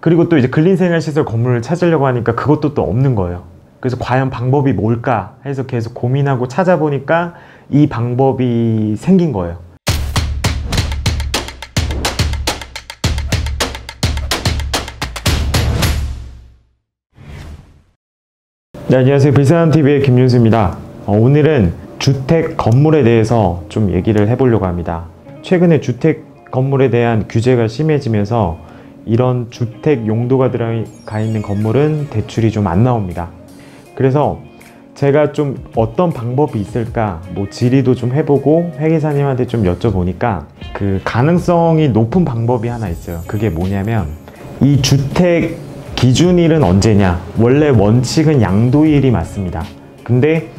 그리고 또 이제 근린생활시설 건물을 찾으려고 하니까 그것도 또 없는 거예요. 그래서 과연 방법이 뭘까 해서 계속 고민하고 찾아보니까 이 방법이 생긴 거예요. 네, 안녕하세요. 불산TV의 김윤수입니다. 오늘은 주택 건물에 대해서 좀 얘기를 해보려고 합니다. 최근에 주택 건물에 대한 규제가 심해지면서 이런 주택 용도가 들어가 있는 건물은 대출이 좀 안 나옵니다. 그래서 제가 좀 어떤 방법이 있을까 질의도 좀 해보고 회계사님한테 좀 여쭤보니까 그 가능성이 높은 방법이 하나 있어요. 그게 뭐냐면, 이 주택 기준일은 언제냐? 원래 원칙은 양도일이 맞습니다. 근데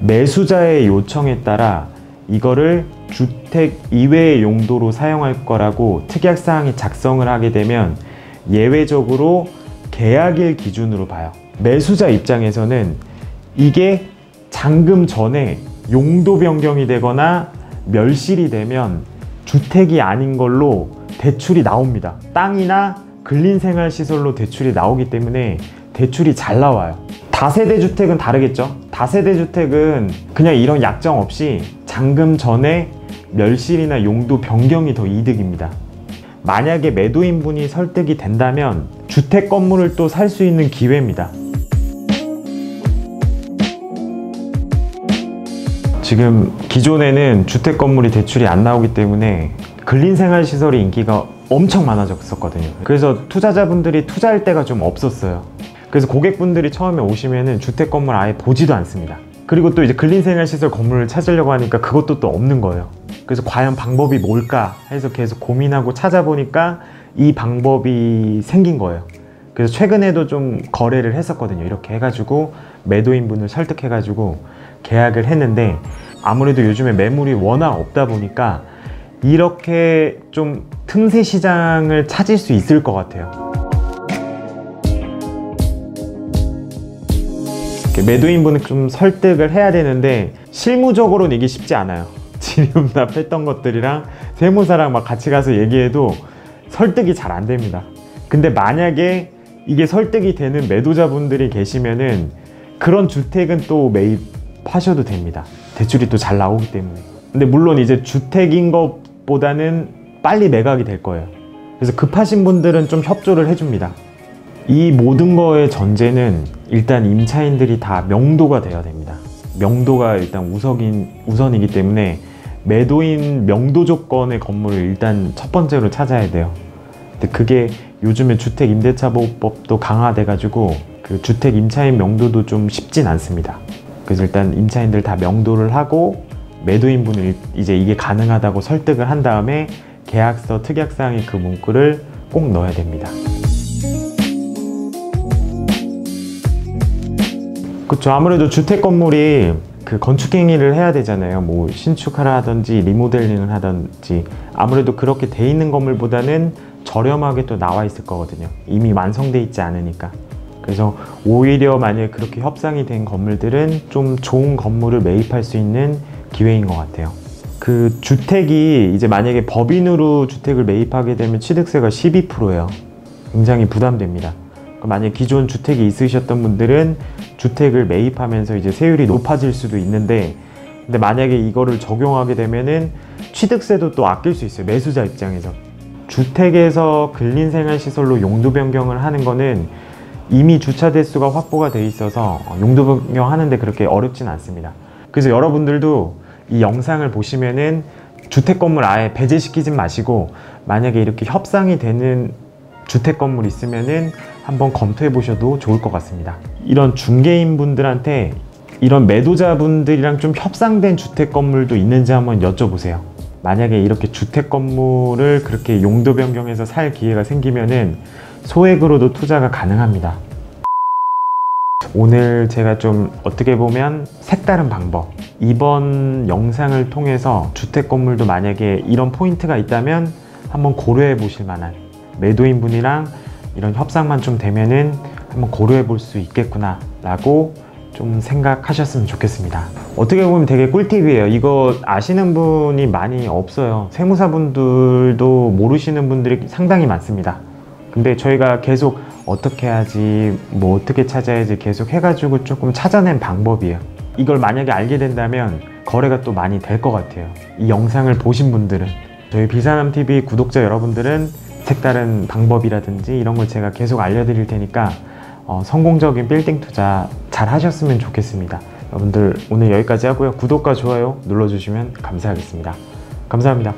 매수자의 요청에 따라 이거를 주택 이외의 용도로 사용할 거라고 특약사항이 작성을 하게 되면 예외적으로 계약일 기준으로 봐요. 매수자 입장에서는 이게 잔금 전에 용도 변경이 되거나 멸실이 되면 주택이 아닌 걸로 대출이 나옵니다. 땅이나 근린생활시설로 대출이 나오기 때문에 대출이 잘 나와요. 다세대 주택은 다르겠죠. 다세대 주택은 그냥 이런 약정 없이 잔금 전에 멸실이나 용도 변경이 더 이득입니다. 만약에 매도인분이 설득이 된다면 주택 건물을 또 살 수 있는 기회입니다. 지금 기존에는 주택 건물이 대출이 안 나오기 때문에 근린생활시설이 인기가 엄청 많아졌었거든요. 그래서 투자자분들이 투자할 때가 좀 없었어요. 그래서 고객분들이 처음에 오시면은 주택 건물 아예 보지도 않습니다. 그리고 또 이제 근린생활시설 건물을 찾으려고 하니까 그것도 또 없는 거예요. 그래서 과연 방법이 뭘까 해서 계속 고민하고 찾아보니까 이 방법이 생긴 거예요. 그래서 최근에도 좀 거래를 했었거든요. 이렇게 해가지고 매도인분을 설득해가지고 계약을 했는데, 아무래도 요즘에 매물이 워낙 없다 보니까 이렇게 좀 틈새 시장을 찾을 수 있을 것 같아요. 매도인분은 좀 설득을 해야 되는데 실무적으로는 이게 쉽지 않아요. 질의응답했던 것들이랑 세무사랑 막 같이 가서 얘기해도 설득이 잘 안 됩니다. 근데 만약에 이게 설득이 되는 매도자분들이 계시면은 그런 주택은 또 매입하셔도 됩니다. 대출이 또 잘 나오기 때문에. 근데 물론 이제 주택인 것보다는 빨리 매각이 될 거예요. 그래서 급하신 분들은 좀 협조를 해줍니다. 이 모든 거의 전제는 일단 임차인들이 다 명도가 돼야 됩니다. 명도가 일단 우선이기 때문에 매도인 명도 조건의 건물을 일단 첫 번째로 찾아야 돼요. 근데 그게 요즘에 주택임대차보호법도 강화돼 가지고 그 주택 임차인 명도도 좀 쉽진 않습니다. 그래서 일단 임차인들 다 명도를 하고 매도인분을 이제 이게 가능하다고 설득을 한 다음에 계약서 특약사항의 그 문구를 꼭 넣어야 됩니다. 그렇죠. 아무래도 주택 건물이 그 건축행위를 해야 되잖아요. 신축하라 하든지 리모델링을 하든지 아무래도 그렇게 돼 있는 건물보다는 저렴하게 또 나와 있을 거거든요. 이미 완성돼 있지 않으니까. 그래서 오히려 만약에 그렇게 협상이 된 건물들은 좀 좋은 건물을 매입할 수 있는 기회인 것 같아요. 그 주택이 이제 만약에 법인으로 주택을 매입하게 되면 취득세가 12%예요. 굉장히 부담됩니다. 만약에 기존 주택이 있으셨던 분들은 주택을 매입하면서 이제 세율이 높아질 수도 있는데, 근데 만약에 이거를 적용하게 되면은 취득세도 또 아낄 수 있어요. 매수자 입장에서. 주택에서 근린생활시설로 용도 변경을 하는 거는 이미 주차 대수가 확보가 돼 있어서 용도 변경하는데 그렇게 어렵진 않습니다. 그래서 여러분들도 이 영상을 보시면은 주택 건물 아예 배제시키지 마시고, 만약에 이렇게 협상이 되는 주택 건물 있으면은 한번 검토해 보셔도 좋을 것 같습니다. 이런 중개인 분들한테 이런 매도자분들이랑 좀 협상된 주택 건물도 있는지 한번 여쭤보세요. 만약에 이렇게 주택 건물을 그렇게 용도 변경해서 살 기회가 생기면은 소액으로도 투자가 가능합니다. 오늘 제가 좀 어떻게 보면 색다른 방법, 이번 영상을 통해서 주택 건물도 만약에 이런 포인트가 있다면 한번 고려해 보실 만한, 매도인분이랑 이런 협상만 좀 되면은 한번 고려해 볼 수 있겠구나 라고 좀 생각하셨으면 좋겠습니다. 어떻게 보면 되게 꿀팁이에요. 이거 아시는 분이 많이 없어요. 세무사분들도 모르시는 분들이 상당히 많습니다. 근데 저희가 계속 어떻게 해야지, 뭐 어떻게 찾아야지 계속 해가지고 조금 찾아낸 방법이에요. 이걸 만약에 알게 된다면 거래가 또 많이 될 것 같아요. 이 영상을 보신 분들은, 저희 비사남TV 구독자 여러분들은 색다른 방법이라든지 이런 걸 제가 계속 알려드릴 테니까 성공적인 빌딩 투자 잘 하셨으면 좋겠습니다. 여러분들 오늘 여기까지 하고요. 구독과 좋아요 눌러주시면 감사하겠습니다. 감사합니다.